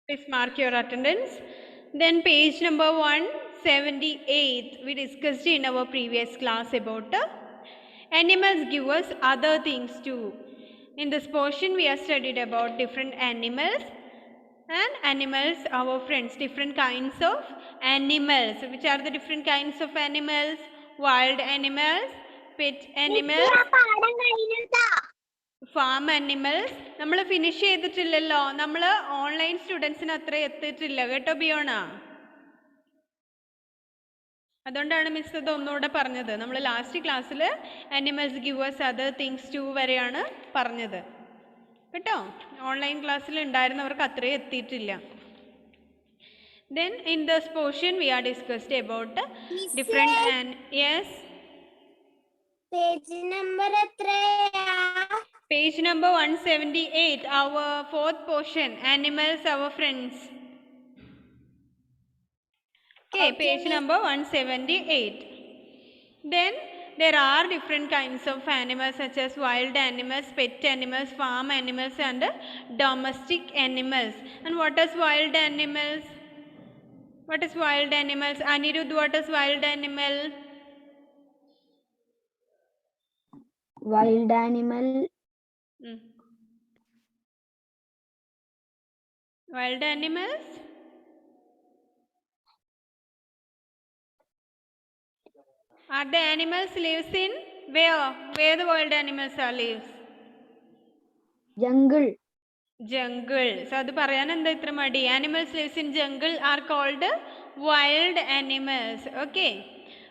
Please mark your attendance. Then page number 178, we discussed in our previous class about animals give us other things too. In this portion, we have studied about different animals and animals, our friends, different kinds of animals. Which are the different kinds of animals? Wild animals, pet animals, farm animals. നമ്മൾ finish ചെയ്തിട്ടില്ലല്ലോ, നമ്മൾ online സ്റ്റുഡൻസിന് അത്ര എത്തിയിട്ടില്ല കേട്ടോ ബിയോണ. അതുകൊണ്ടാണ് miss ഇത് ഒന്നുകൂടെ പറഞ്ഞത്. നമ്മൾ ലാസ്റ്റ് ക്ലാസ്സിൽ animals give us other things to വരെയാണ് പറഞ്ഞത് കേട്ടോ. ഓൺലൈൻ ക്ലാസ്സിൽ ഉണ്ടായിരുന്നവർക്ക് അത്രയും എത്തിയിട്ടില്ല. Then in this portion we are discussed about different and yes. Page number എത്രയാ? Page number 178, our fourth portion, animals, our friends. Okay, page number 178. Then there are different kinds of animals such as wild animals, pet animals, farm animals and domestic animals. And what is wild animals? What is wild animals? Anirudh, what is wild animal? Wild animal. Wild animals? Are the animals lives in where? Where the wild animals are lives? Jungle. Jungle. So adu parayan endha itra madi? Animals lives in jungle are called wild animals. Okay.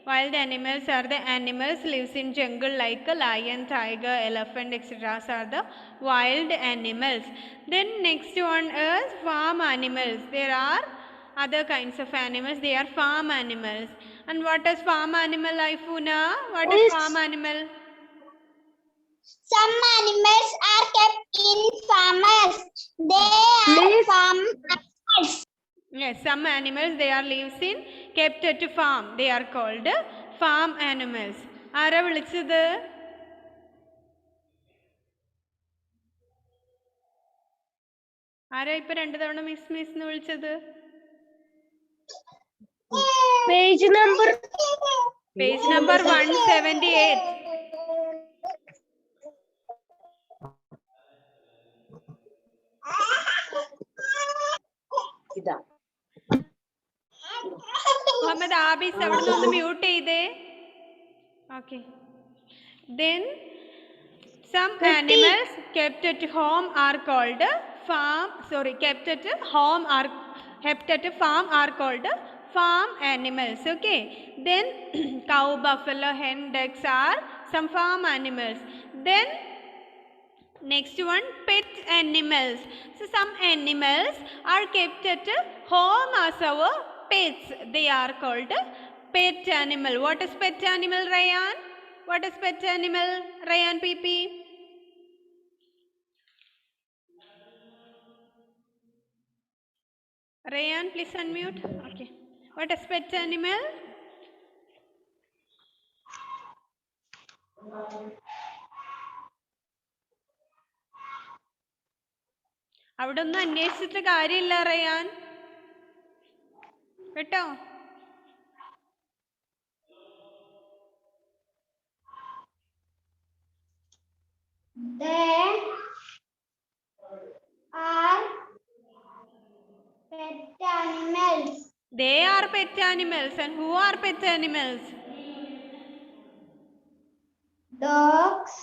Wild animals are the animals lives in jungle like a lion, tiger, elephant, etc. are the wild animals. Then next one is farm animals. There are other kinds of animals. They are farm animals. And what is farm animal, Aifuna? What is farm animal? Some animals are kept in farmers. They are farm animals. Yes, some animals they are lives in kept at farm. They are called farm animals. ആരാ വിളിച്ചത്? ആരാ ഇപ്പൊ രണ്ടു തവണ miss എന്ന് വിളിച്ചത്? Page number 178. Muhammad abyss അവിടുന്ന് ഒന്ന് മ്യൂട്ട് ചെയ്തേ. Okay. Then some animals kept at home are called kept at home are kept at farm are called farm animals. Okay. Then cow, buffalo, hen, ducks are some farm animals. Then next one, pet animals. So some animals are kept at home as our pets. They are called pet animal. What is pet animal, Ryan? What is pet animal, Ryan PP? Ryan, please unmute. Okay. What is pet animal? അവിടെ ഒന്നും അന്വേഷിച്ചിട്ട് കാര്യമില്ല Ryan കേട്ടോ. They are pet animals. And who are pet animals? Dogs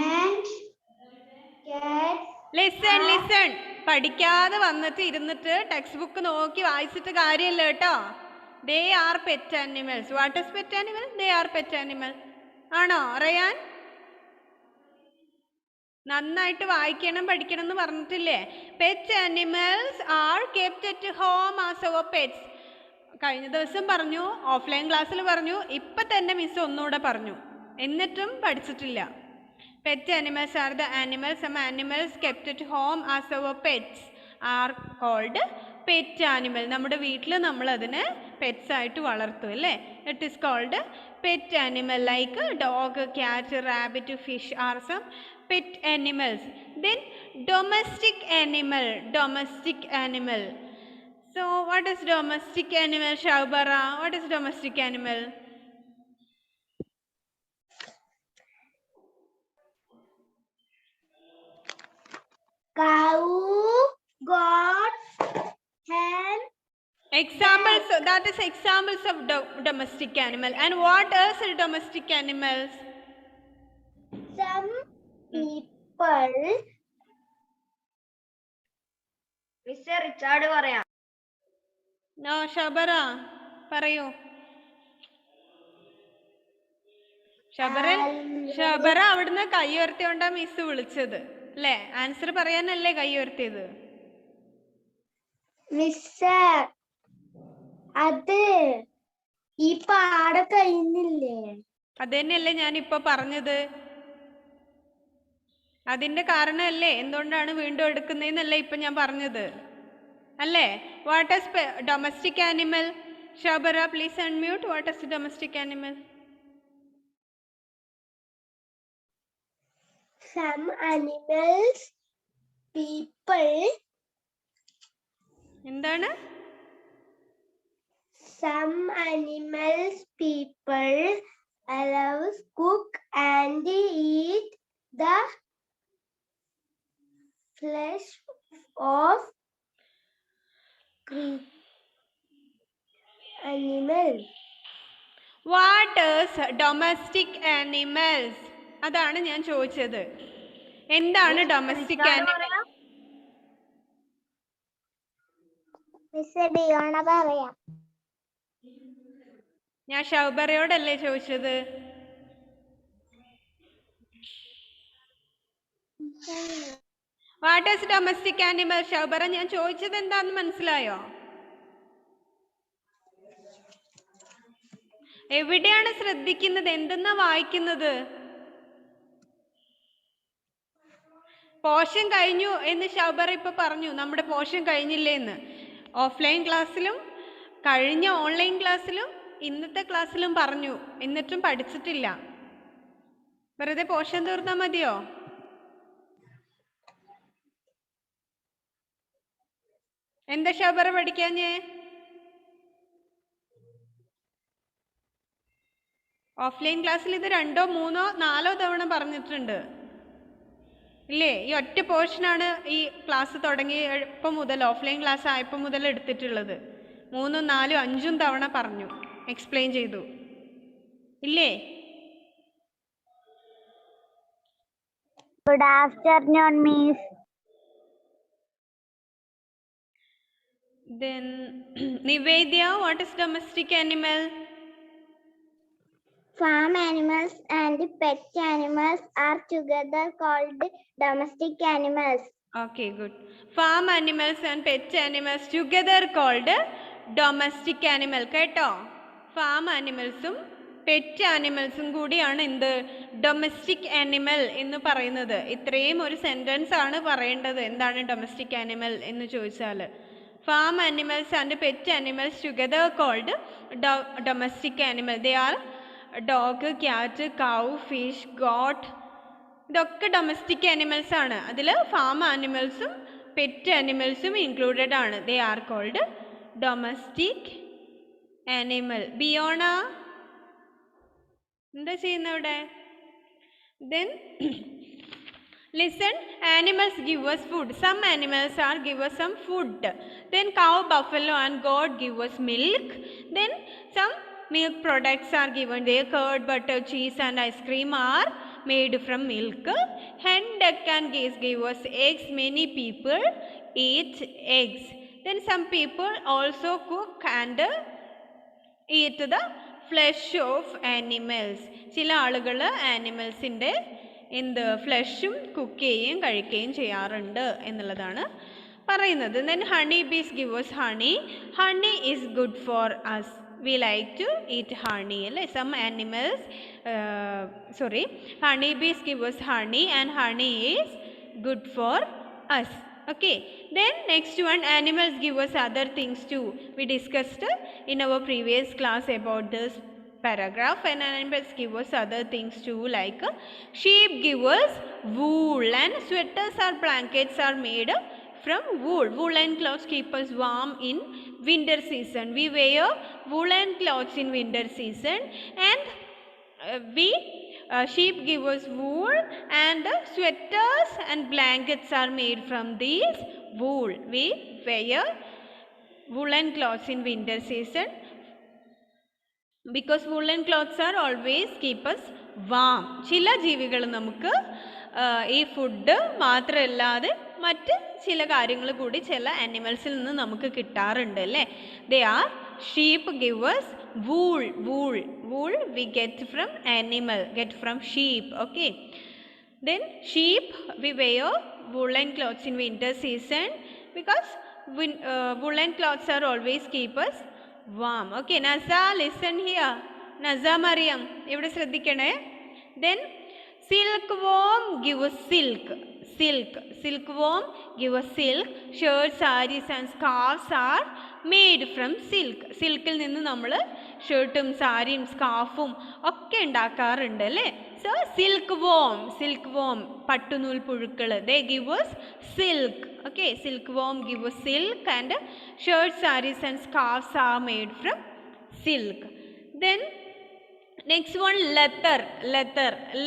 and cats. Listen. പഠിക്കാതെ വന്നിട്ട് ഇരുന്നിട്ട് text book നോക്കി വായിച്ചിട്ട് കാര്യമില്ല കേട്ടോ. They are pet animals. What is pet animal? They are pet animal. ആണോ റയാൻ? നന്നായിട്ട് വായിക്കണം പഠിക്കണം എന്ന് പറഞ്ഞിട്ടില്ലേ? Pet animals are kept at home as our pets. കഴിഞ്ഞ ദിവസം പറഞ്ഞു, ഓഫ്ലൈൻ ക്ലാസ്സിൽ പറഞ്ഞു, ഇപ്പം തന്നെ മിസ് ഒന്നുകൂടെ പറഞ്ഞു, എന്നിട്ടും പഠിച്ചിട്ടില്ല. Pet animals are the animals. Some animals kept at home as our pets are called pet animal. നമ്മുടെ വീട്ടിൽ നമ്മൾ അതിനെ പെറ്റ്സ് ആയിട്ട് വളർത്തും അല്ലേ? It is called pet animal. Like dog, cat, rabbit, fish are some pet animals. Then domestic animal. So what is domestic animal, Shaubara? What is domestic animal? Cow, goat, hen. Examples, that is examples of domestic animal. And what else are domestic animals? Some people. Mr. Richard പറയാം. No, Shabara, പറയൂ. ഷബറ അവിടുന്ന് കൈ ഉയർത്തിയോണ്ടാ miss വിളിച്ചത് അല്ലേ? Answer പറയാനല്ലേ കൈ ഉയർത്തിയത്? Miss അത് ഈ പാട കഴിഞ്ഞില്ലേ? അത് തന്നെയല്ലേ ഞാൻ ഇപ്പൊ പറഞ്ഞത്. അതിന്റെ കാരണമല്ലേ എന്തുകൊണ്ടാണ് വീണ്ടും എടുക്കുന്നതെന്നല്ലേ ഇപ്പൊ ഞാൻ പറഞ്ഞത് അല്ലേ? What is domestic animal? Shabara please unmute. What is domestic animal? Some animals, people. എന്താണ്? Some animals, people allows cook and eat the flesh of animals. What is domestic animals? അതാണ് ഞാൻ ചോദിച്ചത്. എന്താണ് ഡൊമസ്റ്റിക് ആനിമൽ? ഞാൻ ഷൗബറയോടല്ലേ ചോദിച്ചത്? What is domestic animal? Shoubara ഞാൻ ചോദിച്ചത് എന്താന്ന് മനസ്സിലായോ? എവിടെയാണ് ശ്രദ്ധിക്കുന്നത്? എന്തെന്നാ വായിക്കുന്നത്? പോഷൻ കഴിഞ്ഞു എന്ന് ഷൗബറ ഇപ്പൊ പറഞ്ഞു. നമ്മുടെ പോഷൻ കഴിഞ്ഞില്ലേ എന്ന്. ഓഫ്ലൈൻ ക്ലാസ്സിലും കഴിഞ്ഞ ഓൺലൈൻ ക്ലാസ്സിലും ഇന്നത്തെ ക്ലാസ്സിലും പറഞ്ഞു. എന്നിട്ടും പഠിച്ചിട്ടില്ല. വെറുതെ പോഷൻ തീർന്നാ മതിയോ? എന്താ ഷൗബറ പഠിക്കാഞ്ഞേ? ഓഫ്ലൈൻ ക്ലാസ്സിൽ ഇത് 2, 3, 4 തവണ പറഞ്ഞിട്ടുണ്ട് ഇല്ലേ? ഈ ഒറ്റ പോർഷനാണ് ഈ ക്ലാസ് തുടങ്ങിയപ്പോൾ മുതൽ, ഓഫ്ലൈൻ ക്ലാസ് ആയപ്പോൾ മുതൽ എടുത്തിട്ടുള്ളത്. 3, 4, 5 തവണ പറഞ്ഞു, എക്സ്പ്ലെയിൻ ചെയ്തു ഇല്ലേ? Good afternoon, Miss. Then Nivedya, what is domestic animal? Farm animals and pet animals are together called domestic animals. Okay, good. Farm animals and pet animals together called domestic animal. കേട്ടോ? Farm ആനിമൽസും pet ആനിമൽസും കൂടിയാണ് എന്ത്? Domestic animal എന്ന് പറയുന്നത്. ഇത്രയും ഒരു sentence ആണ് പറയേണ്ടത്. എന്താണ് ഡൊമസ്റ്റിക് ആനിമൽ എന്ന് ചോദിച്ചാൽ, farm animals and pet animals together called domestic animal. They are dog, cat, cow, fish, goat. ഇതൊക്കെ ഡൊമസ്റ്റിക് ആനിമൽസ് ആണ്. അതിൽ ഫാം ആനിമൽസും പെറ്റ് ആനിമൽസും ഇൻക്ലൂഡഡ് ആണ്. They are called domestic animal. Biyona എന്താ ചെയ്യുന്ന ഇവിടെ? Then listen, animals give us food. Some animals are give us some food. Then cow, buffalo and goat give us milk. Then some milk products are given. Their curd, butter, cheese and ice cream are made from milk. Hen, duck and geese give us eggs. Many people eat eggs. Then some people also cook and eat the flesh of animals. ചില ആളുകൾ ആനിമൽസിൻ്റെ എന്ത് ഫ്ലഷും cook ചെയ്യുകയും കഴിക്കുകയും ചെയ്യാറുണ്ട് എന്നുള്ളതാണ് പറയുന്നത്. Then honey bees give us honey. Honey is good for us. We like to eat honey അല്ലേ? Some animals honey bees give us honey and honey is good for us. Okay, then next one, animals give us other things too. We discussed in our previous class about this paragraph. And animals give us other things too, like sheep give us wool, and sweaters or blankets are made from wool. Woolen clothes keep us warm in winter season. We wear woolen clothes in winter season, and sheep give us wool, and sweaters and blankets are made from these wool. We wear woolen clothes in winter season because woolen clothes are always keep us warm. ചില ജീവികൾ നമുക്ക് ഈ food മാത്രമല്ലാതെ മറ്റ് ചില കാര്യങ്ങൾ കൂടി ചില ആനിമൽസിൽ നിന്ന് നമുക്ക് കിട്ടാറുണ്ട് അല്ലേ. They are sheep give us wool. Wool we get from animal, get from sheep. Okay, then sheep we wear woolen clothes in winter season because woolen clothes are always keep us warm. Okay, Naza, listen here. Naza Mariam, ഇവിടെ ശ്രദ്ധിക്കണേ. Then silkworm give us silk. Silkworm give us silk. Shirts, sarees and scarves are made from silk. സിൽക്കിൽ നിന്ന് നമ്മൾ ഷർട്ടും സാരിയും സ്കാർഫും ഒക്കെ ഉണ്ടാക്കാറുണ്ട് അല്ലേ. സോ silkworm പട്ടുനൂൽ പുഴുക്കൾ, they give us silk. Okay, silkworm give us silk, and shirts, sarees and scarves are made from silk. Then next one,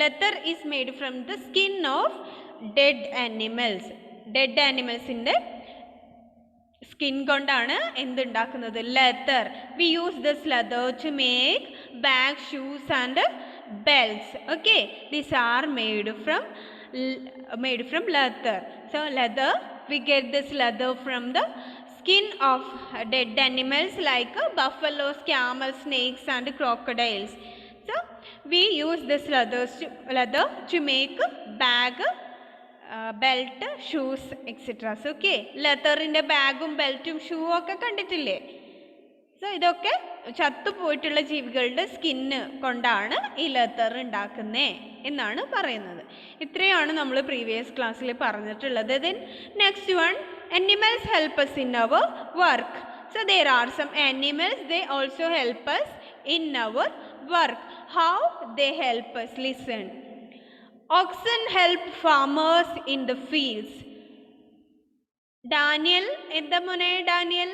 leather is made from the skin of dead animals. Dead animals in the skin കൊണ്ടാണ് എന്തുണ്ടാക്കുന്നത്, leather. We use this leather to make bag, shoes and belts. Okay, these are made from leather. So leather, we get this leather from the skin of dead animals like buffaloes, camels, snakes and crocodiles. So we use this leather to make bag, belt, shoes, etc. Okay, ലെതറിൻ്റെ ബാഗും ബെൽറ്റും shoe ഒക്കെ കണ്ടിട്ടില്ലേ. So ഇതൊക്കെ ചത്തുപോയിട്ടുള്ള ജീവികളുടെ skin കൊണ്ടാണ് ഈ leather ഉണ്ടാക്കുന്നത് എന്നാണ് പറയുന്നത്. ഇത്രയാണ് നമ്മൾ പ്രീവിയസ് ക്ലാസ്സിൽ പറഞ്ഞിട്ടുള്ളത്. Then next one, animals help us in our work. So there are some animals, they also help us in our work. How they help us? Listen. Oxen help farmers in the fields. Daniel, എന്താ മോനെ Daniel?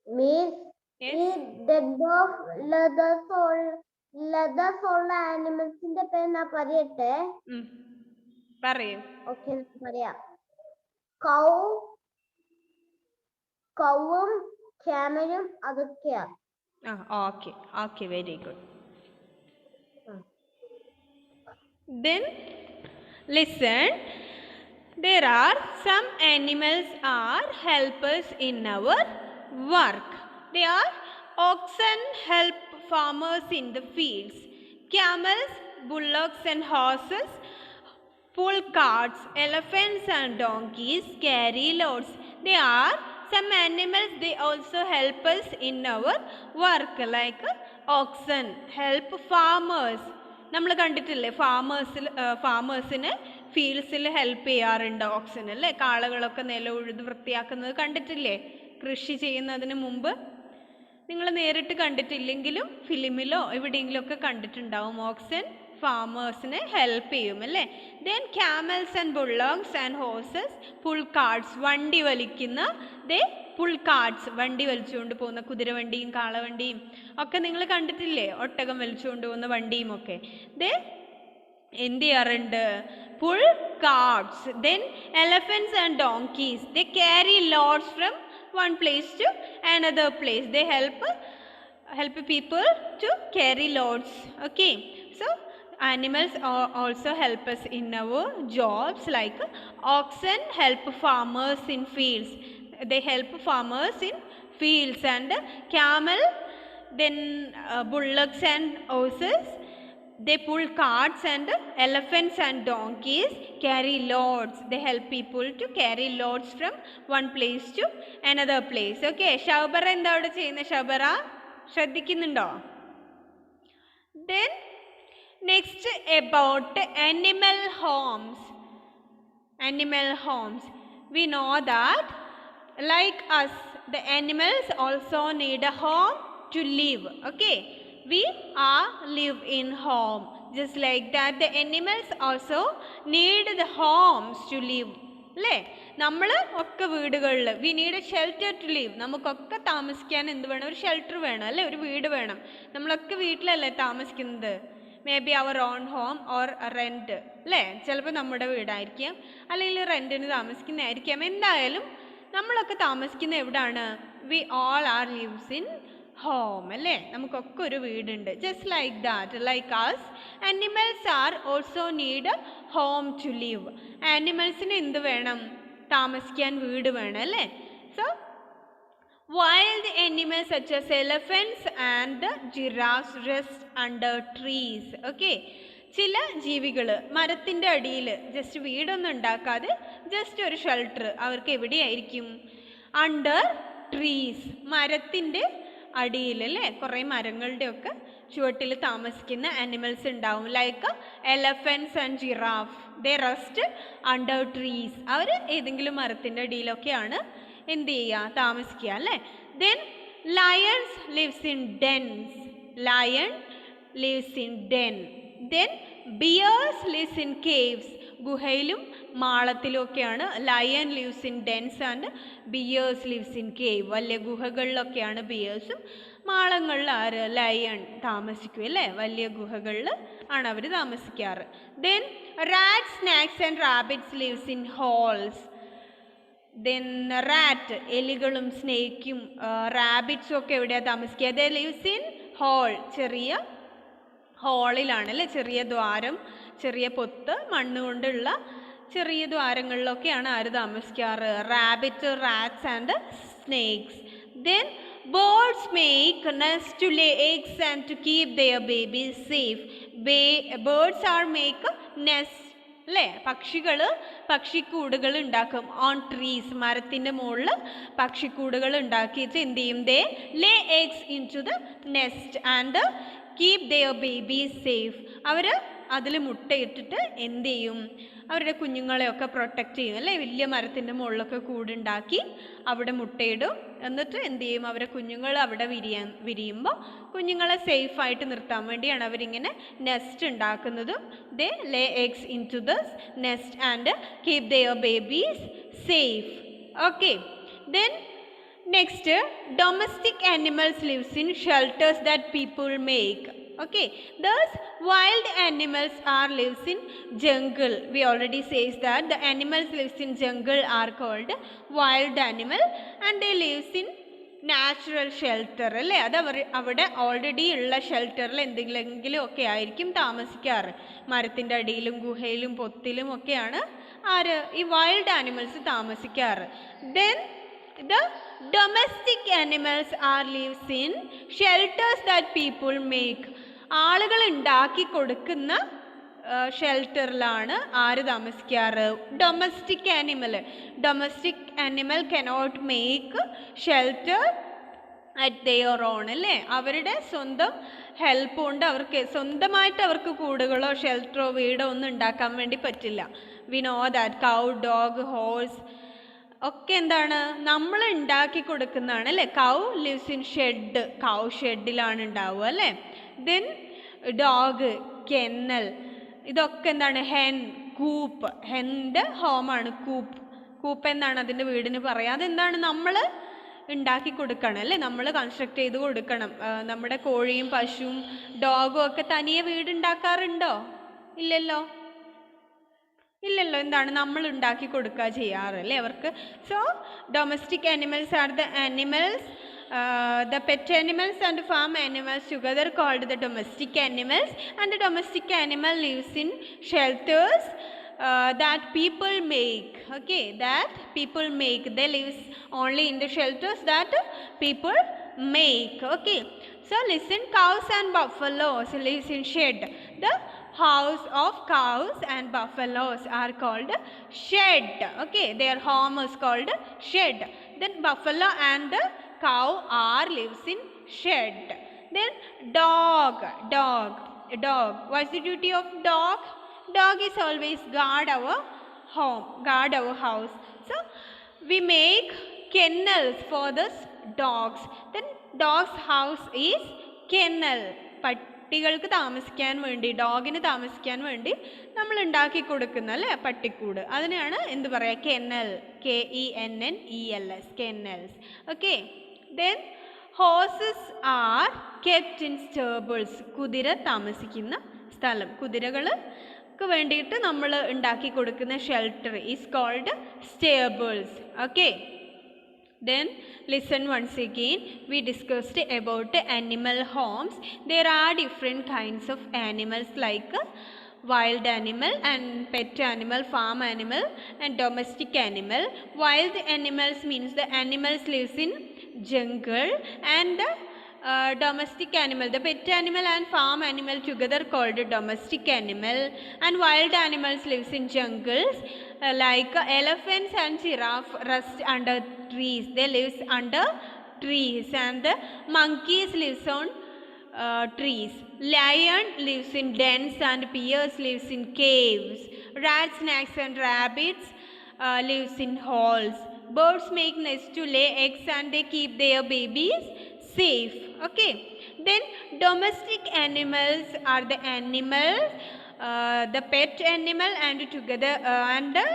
Means Yes. ഈ dead of leathers ഉള്ള ആനിമൽസിന്റെ പേര് ഞാൻ പറയട്ടെ. പറയൂ. Okay, പറയാം. കൗവും ക്യാമലും അതൊക്കെയാ. Okay, very good. Then listen, there are some animals are helpers in our work. They are oxen help farmers in the fields. Camels, bullocks and horses pull carts. Elephants and donkeys carry loads. They are some animals, they also help us in our work, like oxen help farmers. നമ്മൾ കണ്ടിട്ടില്ലേ, ഫാമേഴ്സിന് ഫീൽഡ്സിൽ help ചെയ്യാറുണ്ട് oxen അല്ലേ. കാളകളൊക്കെ നില ഉഴുത് വൃത്തിയാക്കുന്നത് കണ്ടിട്ടില്ലേ കൃഷി ചെയ്യുന്നതിന് മുമ്പ്. നിങ്ങൾ നേരിട്ട് കണ്ടിട്ടില്ലെങ്കിലും ഫിലിമിലോ എവിടെയെങ്കിലും ഒക്കെ കണ്ടിട്ടുണ്ടാവും. ഓക്സൻ ഫാമേഴ്സിനെ ഹെൽപ്പ് ചെയ്യും അല്ലേ. Then camels and bullocks and horses pull carts, വണ്ടി വലിക്കുന്ന പുൾ കാർട്സ്, വണ്ടി വലിച്ചുകൊണ്ട് പോകുന്ന കുതിരവണ്ടിയും കാളവണ്ടിയും ഒക്കെ നിങ്ങൾ കണ്ടിട്ടില്ലേ, ഒട്ടകം വലിച്ചുകൊണ്ട് പോകുന്ന വണ്ടിയും ഒക്കെ. എന്ത് ചെയ്യാറുണ്ട്, pull carts. Then elephants and donkeys, they carry loads from one place to another place. They help people to carry loads. Okay, so animals also help us in our jobs, like oxen help farmers in fields. They help farmers in fields. And camel, then bullocks and horses, they pull carts. And elephants and donkeys carry loads. They help people to carry loads from one place to another place. Okay, ഷൗബറ എന്താ അവിടെ ചെയ്യുന്നത്? ഷൗബറ ശ്രദ്ധിക്കുന്നുണ്ടോ? Then next about animal homes. We know that like us, the animals also need a home to live. Okay, we are live in home. Just like that, the animals also need the homes to live. അല്ലേ, നമ്മൾ ഒക്കെ വീടുകളിൽ we need a shelter to live. നമുക്കൊക്കെ താമസിക്കാൻ എന്ത് വേണം? ഒരു shelter വേണം അല്ലേ, ഒരു വീട് വേണം. നമ്മളൊക്കെ വീട്ടിലല്ലേ താമസിക്കുന്നത്? May be our own home or rent അല്ലേ, ചിലപ്പോൾ നമ്മുടെ വീടായിരിക്കാം, അല്ലെങ്കിൽ റെൻറ്റിന് താമസിക്കുന്നതായിരിക്കാം. എന്തായാലും നമ്മളൊക്കെ താമസിക്കുന്ന എവിടാണ്? We all are lives in home അല്ലേ, നമുക്കൊക്കെ ഒരു വീടുണ്ട്. Just like that, like us, animals are also need a home to live. ആനിമൽസിന് എന്ത് വേണം? താമസിക്കാൻ വീട് വേണം അല്ലേ. So wild animals such as elephants and giraffes rest under trees. Okay, ചില ജീവികൾ മരത്തിൻ്റെ അടിയിൽ ജസ്റ്റ് വീടൊന്നും ഉണ്ടാക്കാതെ ജസ്റ്റ് ഒരു ഷെൽട്ടർ അവർക്ക് എവിടെയായിരിക്കും? അണ്ടർ ട്രീസ്, മരത്തിൻ്റെ അടിയിൽ അല്ലേ, കുറേ മരങ്ങളുടെ ഒക്കെ ചുവട്ടിൽ താമസിക്കുന്ന ആനിമൽസ് ഉണ്ടാവും. Like elephants and giraffe, they rest under trees. അവർ ഏതെങ്കിലും മരത്തിൻ്റെ അടിയിലൊക്കെയാണ് എന്ത് ചെയ്യുക? താമസിക്കുക അല്ലേ. Then lions lives in dens. Lion lives in den. Then bears lives in caves. ഗുഹയിലും മാളത്തിലും ഒക്കെയാണ്. Lion lives in dens and bears lives in cave. വലിയ ഗുഹകളിലൊക്കെയാണ് ബിയേഴ്സും, മാളങ്ങളിൽ ആര്? ലയൺ താമസിക്കും അല്ലേ, വലിയ ഗുഹകളിൽ ആണ് അവർ താമസിക്കാറ്. Then rat, snakes and rabbits lives in holes. Then rat, എലികളും സ്നേക്കും റാബിറ്റ്സും ഒക്കെ എവിടെയാണ് താമസിക്കുക? ദേ ലിവ്സ് ഇൻ ഹോൾ, ചെറിയ ഹോളിലാണ് അല്ലേ, ചെറിയ ദ്വാരം, ചെറിയ പൊത്ത്, മണ്ണ് കൊണ്ടുള്ള ചെറിയ ദ്വാരങ്ങളിലൊക്കെയാണ് ആര് താമസിക്കാറ്? Rabbit, rats and snakes. Then birds make nests to lay eggs and to keep their babies safe. Birds are make nests അല്ലേ, പക്ഷികൾ പക്ഷിക്കൂടുകൾ ഉണ്ടാക്കും. ഓൺ ട്രീസ്, മരത്തിൻ്റെ മുകളിൽ പക്ഷിക്കൂടുകൾ ഉണ്ടാക്കിയിട്ട് എന്ത് ചെയ്യും? They lay eggs into the nest and keep their babies safe. അവർ അതിൽ മുട്ടയിട്ടിട്ട് എന്ത് ചെയ്യും? അവരുടെ കുഞ്ഞുങ്ങളെയൊക്കെ പ്രൊട്ടക്റ്റ് ചെയ്യും അല്ലേ. വലിയ മരത്തിൻ്റെ മുകളിലൊക്കെ കൂടുണ്ടാക്കി അവിടെ മുട്ടയിടും. എന്നിട്ട് എന്ത് ചെയ്യും? അവരെ കുഞ്ഞുങ്ങൾ അവിടെ വിരിയുമ്പോൾ കുഞ്ഞുങ്ങളെ സേഫായിട്ട് നിർത്താൻ വേണ്ടിയാണ് അവരിങ്ങനെ നെസ്റ്റ് ഉണ്ടാക്കുന്നതും. They lay eggs into this nest and keep their babies safe. Okay, then next, domestic animals lives in shelters that people make. Okay, thus wild animals are lives in jungle. We already says that the animals lives in jungle are called wild animal and they lives in natural shelter അല്ലേ. അത് അവിടെ already ഉള്ള ഷെൽട്ടറിൽ എന്തെങ്കിലും ഒക്കെ ആയിരിക്കും താമസിക്കാറ്. മരത്തിൻ്റെ അടിയിലും ഗുഹയിലും പൊത്തിലും ഒക്കെയാണ് ആര്? ഈ വൈൽഡ് ആനിമൽസ് താമസിക്കാറ്. Then the domestic animals are lives in shelters that people make. ആളുകൾ ഉണ്ടാക്കി കൊടുക്കുന്ന ഷെൽട്ടറിലാണ് ആര് താമസിക്കാറ്? Domestic animal. Domestic animal cannot make shelter at their own അല്ലേ. അവരുടെ സ്വന്തം ഹെൽപ്പ് കൊണ്ട് അവർക്ക് സ്വന്തമായിട്ട് അവർക്ക് കൂടുകളോ ഷെൽട്ടറോ വീടോ ഒന്നും ഉണ്ടാക്കാൻ വേണ്ടി പറ്റില്ല. We know that cow, dog, horse ഒക്കെ എന്താണ്? നമ്മൾ ഉണ്ടാക്കി കൊടുക്കുന്നതാണ് അല്ലേ. കൗ ലിവ്സ് ഇൻ ഷെഡ്, കൗ ഷെഡിലാണ് ഉണ്ടാവുക അല്ലേ. Then dog, kennel. ഇതൊക്കെ എന്താണ്? ഹെൻ, കൂപ്പ്. ഹെൻ്റെ ഹോമാണ് കൂപ്പ്. കൂപ്പ് എന്നാണ് അതിൻ്റെ വീടിന് പറയുക. അതെന്താണ്? നമ്മൾ ഉണ്ടാക്കി കൊടുക്കണം അല്ലേ, നമ്മൾ കൺസ്ട്രക്ട് ചെയ്ത് കൊടുക്കണം. നമ്മുടെ കോഴിയും പശുവും ഡോഗും ഒക്കെ തനിയെ വീടുണ്ടാക്കാറുണ്ടോ? ഇല്ലല്ലോ, ഇല്ലല്ലോ. എന്താണ്? നമ്മൾ ഉണ്ടാക്കി കൊടുക്കുക ചെയ്യാറല്ലേ അവർക്ക്. So domestic animals are the animals, the pet animals and farm animals together called the domestic animals, and the domestic animal lives in shelters that people make. Okay, that people make. They lives only in the shelters that people make. Okay, so listen, cows and buffaloes lives in shed. The house of cows and buffaloes are called shed. Okay, their home is called shed. Then buffalo and cow are lives in shed. Then dog. What's the duty of dog? Dog is always guard our home, guard our house. So we make kennels for the dogs. Then dog's house is kennel. പട്ടികൾക്ക് താമസിക്കാൻ വേണ്ടി, ഡോഗിന് താമസിക്കാൻ വേണ്ടി നമ്മൾ ഉണ്ടാക്കി കൊടുക്കുന്ന അല്ലേ പട്ടിക്കൂട്, അതിനെയാണ് എന്ത് പറയുക? Kennel. KENNELS, kennels. Okay. Then horses are kept in stables. കുതിര താമസിക്കുന്ന സ്ഥലം, കുതിരകൾക്ക് വേണ്ടിയിട്ട് നമ്മൾ ഉണ്ടാക്കി കൊടുക്കുന്ന shelter is called stables. Okay. Then listen once again. We discussed about animal homes. There are different kinds of animals like wild animal and pet animal, farm animal and domestic animal. Wild animals means the animals lives in jungle, and the domestic animal, the pet animal and farm animal together called domestic animal. And wild animals lives in jungles, like elephants and giraffe rest under trees. They lives under trees. And the monkeys lives on trees. Lion lives in dens and bears lives in caves. Rats, snakes and rabbits lives in holes. Birds make nests to lay eggs and they keep their babies safe. Okay. Then domestic animals are the animals, the pet animal and together and the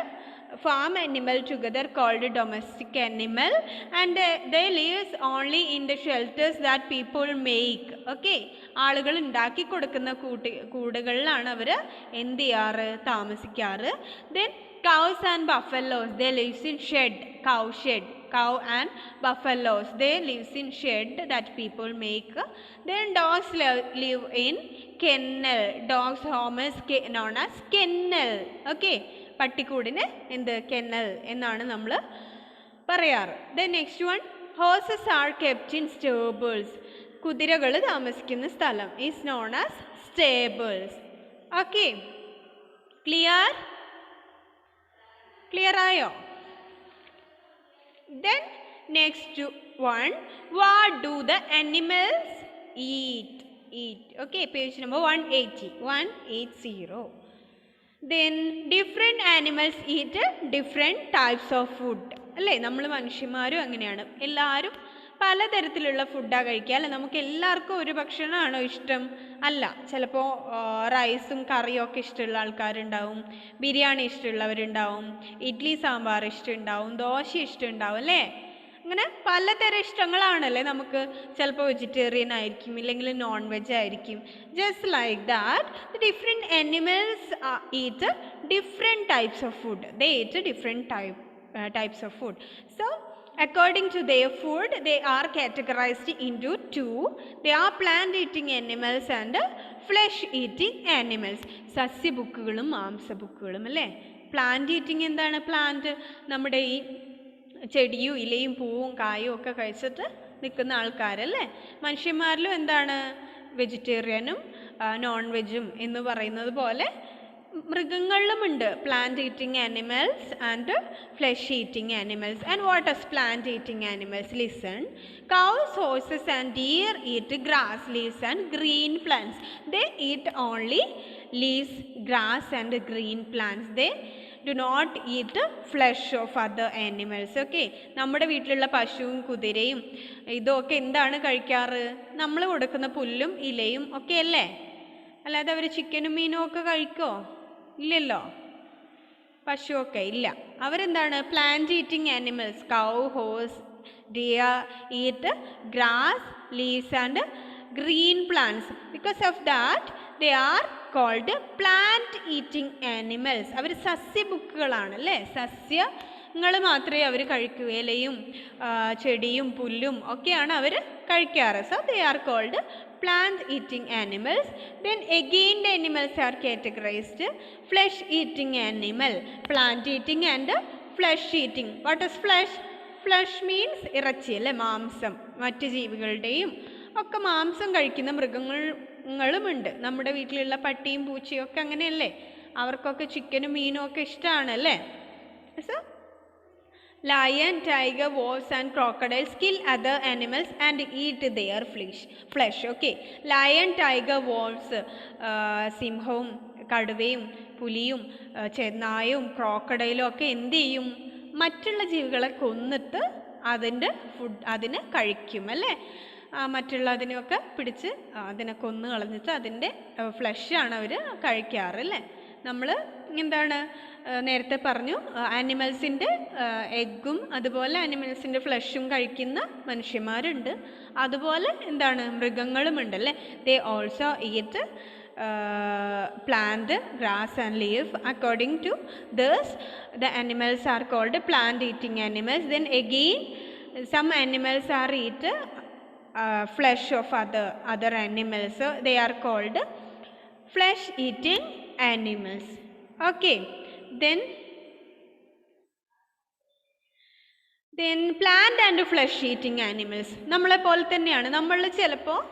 farm animal together called domestic animal, and they lives only in the shelters that people make. Okay. ആളുകൾ ഉണ്ടാക്കി കൊടുക്കുന്ന കൂടുകളിലാണ് അവർ എന്ത് ചെയ്യാറ്? താമസിക്കാറ്. Then cows and buffaloes, they lives in shed, cow shed. Cow and buffaloes, they lives in shed that people make. Then dogs live in kennel. Dogs home is known as kennel. Okay. പട്ടിക്കൂടിന് എന്ത്? Kennel എന്നാണ് നമ്മൾ പറയാറ്. Then next one, horses are kept in stables. കുതിരകൾ താമസിക്കുന്ന സ്ഥലം is known as stables. Okay. Clear? Clear ആയോ? Then next one, what do the animals eat? Okay, page number 180. Then different animals eat different types of food. അല്ലേ? നമ്മൾ മനുഷ്യന്മാരും അങ്ങനെയാണ്, എല്ലാവരും പലതരത്തിലുള്ള ഫുഡാണ് കഴിക്കുക അല്ലേ? നമുക്ക് എല്ലാവർക്കും ഒരു ഭക്ഷണമാണോ ഇഷ്ടം? അല്ല. ചിലപ്പോൾ റൈസും കറിയും ഒക്കെ ഇഷ്ടമുള്ള ആൾക്കാരുണ്ടാവും, ബിരിയാണി ഇഷ്ടമുള്ളവരുണ്ടാവും, ഇഡ്ഡലി സാമ്പാർ ഇഷ്ടമുണ്ടാവും, ദോശ ഇഷ്ടമുണ്ടാവും അല്ലേ? അങ്ങനെ പലതരം ഇഷ്ടങ്ങളാണല്ലേ നമുക്ക്. ചിലപ്പോൾ വെജിറ്റേറിയൻ ആയിരിക്കും, ഇല്ലെങ്കിൽ നോൺ വെജ് ആയിരിക്കും. Just like that the different animals eat different types of food. They eat different types of food. So according to their food, they are categorized into two. They are plant eating animals and flesh eating animals. സസ്യബുക്കുകളും മാംസബുക്കുകളും അല്ലേ? Plant eating എന്താണ്? Plant നമ്മുടെ ഈ ചെടിയും ഇലയും പൂവും കായും ഒക്കെ കഴിച്ചിട്ട് നിൽക്കുന്ന ആൾക്കാരല്ലേ? മനുഷ്യന്മാരിലും എന്താണ്? വെജിറ്റേറിയനും നോൺ വെജും എന്ന് പറയുന്നത് പോലെ മൃഗങ്ങളിലുമുണ്ട് plant eating animals and flesh eating animals. And what is plant eating animals? Listen. Cows, horses and deer eat grass, leaves and green plants. They eat only leaves, grass and green plants. They do not eat flesh of other animals. Okay. നമ്മുടെ വീട്ടിലുള്ള പശുവും കുതിരയും ഇതൊക്കെ എന്താണ് കഴിക്കാറ്? നമ്മൾ കൊടുക്കുന്ന പുല്ലും ഇലയും ഒക്കെ അല്ലേ? അല്ലാതെ അവർ ചിക്കനും മീനും ഒക്കെ കഴിക്കോ? ഇല്ലല്ലോ. പശുവൊക്കെ ഇല്ല. അവരെന്താണ്? Plant eating animals. Cow, horse, deer eat grass, leaves and green plants. Because of that they are called plant eating animals. അവർ സസ്യബുക്കുകളാണ് അല്ലേ? സസ്യങ്ങൾ മാത്രമേ അവർ കഴിക്കൂ. ഇലയും ചെടിയും പുല്ലും ഒക്കെയാണ് അവർ കഴിക്കാറ്. So they are called plant eating animals. Then again the animals are categorized flesh eating animal, plant eating and flesh eating. What is flesh? Flesh means ഇറച്ചി അല്ലേ? മാംസം. മറ്റ് ജീവികളുടെയും ഒക്കെ മാംസം കഴിക്കുന്ന മൃഗങ്ങളുമുണ്ട്. നമ്മുടെ വീട്ടിലുള്ള പട്ടിയും പൂച്ചയും ഒക്കെ അങ്ങനെയല്ലേ? അവർക്കൊക്കെ ചിക്കനും മീനും ഒക്കെ ഇഷ്ടമാണ് അല്ലേ? So lion, tiger, wolves and crocodiles kill other animals and eat their flesh. Okay. Lion, tiger, wolves, സിംഹവും കടുവയും പുലിയും ചെന്നായും ക്രോക്കഡൈലും ഒക്കെ എന്ത് ചെയ്യും? മറ്റുള്ള ജീവികളെ കൊന്നിട്ട് അതിൻ്റെ അതിന് കഴിക്കും അല്ലേ. മറ്റുള്ള അതിനെയൊക്കെ പിടിച്ച് അതിനെ കൊന്നു കളഞ്ഞിട്ട് അതിൻ്റെ ഫ്ലഷാണ് അവർ കഴിക്കാറ് അല്ലേ. നമ്മൾ എന്താണ് നേരത്തെ പറഞ്ഞു, ആനിമൽസിൻ്റെ എഗ്ഗും അതുപോലെ ആനിമൽസിൻ്റെ ഫ്ലഷും കഴിക്കുന്ന മനുഷ്യന്മാരുണ്ട്. അതുപോലെ എന്താണ് മൃഗങ്ങളും ഉണ്ടല്ലേ. They also eat plant, grass and leaf. According to this, the animals are called plant eating animals. Then again some animals are eat flesh of other animals, so they are called flesh eating animals. Okay, then plant and flesh eating animals നമ്മളെ പോലെ തന്നെയാണ്. നമ്മൾ ചിലപ്പോൾ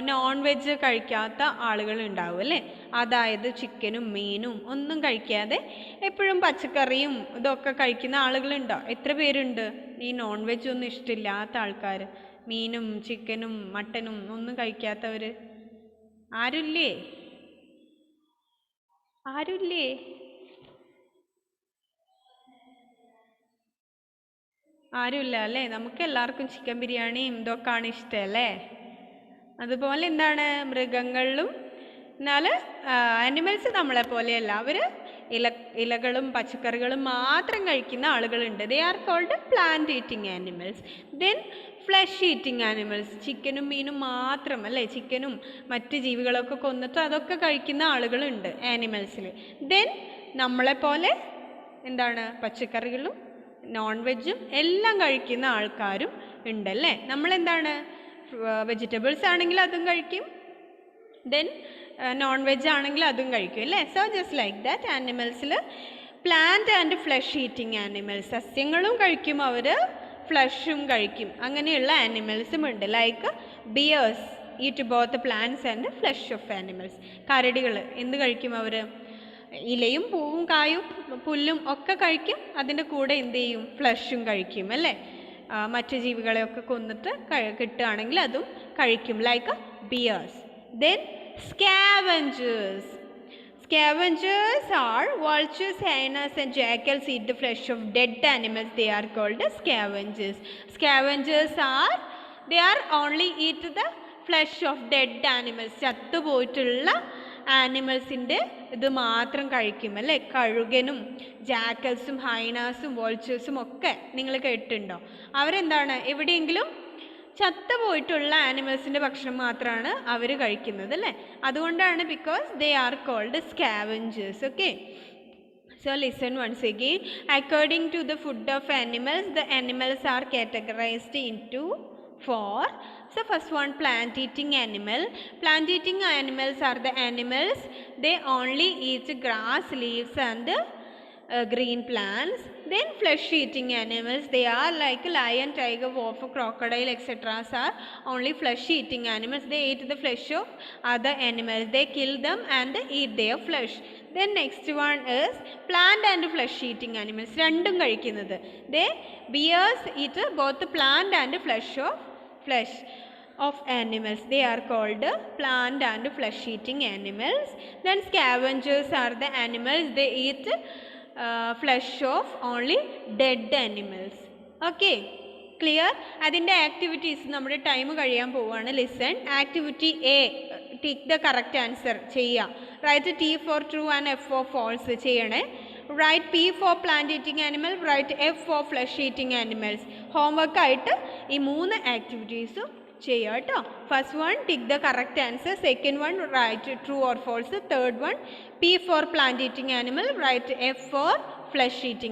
non veg കഴിക്കാത്ത ആളുകൾ ഉണ്ടാവും അല്ലേ. അതായത് ചിക്കനും മീനും ഒന്നും കഴിക്കാതെ എപ്പോഴും പച്ചക്കറിയും ഇതൊക്കെ കഴിക്കുന്ന ആളുകളുണ്ടോ? എത്ര പേരുണ്ട് ഈ നോൺ വെജ് ഒന്നും ഇഷ്ടമില്ലാത്ത ആൾക്കാർ? മീനും ചിക്കനും മട്ടനും ഒന്നും കഴിക്കാത്തവർ ആരുമില്ലേ? ആരുമില്ലേ? ആരുമില്ല അല്ലേ. നമുക്ക് എല്ലാവർക്കും ചിക്കൻ ബിരിയാണിയും ഇതൊക്കെയാണ് ഇഷ്ടമല്ലേ. അതുപോലെ എന്താണ് മൃഗങ്ങളിലും എന്നാൽ ആനിമൽസ് നമ്മളെ പോലെയല്ല. അവർ ഇലകളും പച്ചക്കറികളും മാത്രം കഴിക്കുന്ന ആളുകളുണ്ട്. They are called plant eating animals. Then flesh eating animals, ചിക്കനും മീനും മാത്രം അല്ലേ, ചിക്കനും മറ്റ് ജീവികളൊക്കെ കൊന്നിട്ട് അതൊക്കെ കഴിക്കുന്ന ആളുകളുണ്ട് ആനിമൽസിൽ. ദെൻ നമ്മളെപ്പോലെ എന്താണ് പച്ചക്കറികളും നോൺ വെജും എല്ലാം കഴിക്കുന്ന ആൾക്കാരും ഉണ്ടല്ലേ. നമ്മളെന്താണ് വെജിറ്റബിൾസ് ആണെങ്കിൽ അതും കഴിക്കും, ദെൻ നോൺ വെജ് ആണെങ്കിൽ അതും കഴിക്കും അല്ലേ. സോ ജസ്റ്റ് ലൈക്ക് ദാറ്റ് ആനിമൽസിൽ plant and flesh eating animals, സസ്യങ്ങളും കഴിക്കും അവർ, ഫ്ലഷും കഴിക്കും. അങ്ങനെയുള്ള ആനിമൽസും ഉണ്ട്. Like bears eat both plants and flesh of animals. കരടികൾ എന്ത് കഴിക്കും? അവർ ഇലയും പൂവും കായും പുല്ലും ഒക്കെ കഴിക്കും, അതിൻ്റെ കൂടെ എന്ത് ചെയ്യും? ഫ്ലഷും കഴിക്കും അല്ലേ. മറ്റ് ജീവികളെയൊക്കെ കൊന്നിട്ട് കിട്ടുകയാണെങ്കിൽ അതും കഴിക്കും, like bears. Then scavengers. Scavengers are vultures, hyenas and jackals eat the flesh of dead animals. They are called scavengers. Scavengers are, they are only eat the flesh of dead animals. ചത്തുപോയിട്ടുള്ള ആനിമൽസിൻ്റെ ഇത് മാത്രം കഴിക്കും അല്ലേ. കഴുകനും ജാക്കൽസും ഹൈനാസും വോൾച്ചേഴ്സും ഒക്കെ നിങ്ങൾ കേട്ടിട്ടുണ്ടോ? അവരെന്താണ് എവിടെയെങ്കിലും ചത്തുപോയിട്ടുള്ള ആനിമൽസിൻ്റെ ഭക്ഷണം മാത്രമാണ് അവർ കഴിക്കുന്നത് അല്ലേ. അതുകൊണ്ടാണ് because they are called scavengers. Okay, so listen once again. According to the food of animals, the animals are categorized into 4. So first one, plant eating animal. Plant eating animals are the animals, they only eat grass, leaves and green plants. Then flesh eating animals, they are like lion, tiger, wolf, crocodile etc. are only flesh eating animals. They eat the flesh of other animals, they kill them and eat their flesh. Then next one is plant and flesh eating animals. രണ്ടും കഴിക്കുന്നത്. They bears eat both plant and flesh of animals. They are called plant and flesh eating animals. Then scavengers are the animals, they eat flesh of only dead animals. Okay, clear? അതിൻ്റെ activities നമ്മുടെ time കഴിയാൻ പോവുകയാണ്. Listen. Activity A, tick the correct answer ചെയ്യുക. Write T for true and F for false ചെയ്യണേ. Write P for plant eating animal, write F for flesh eating animals. Homework ആയിട്ട് ഈ 3 ആക്ടിവിറ്റീസും ചെയ്യുക കേട്ടോ. First one tick the correct answer, second one write true or false, third one P for plant eating animal, write F for flesh eating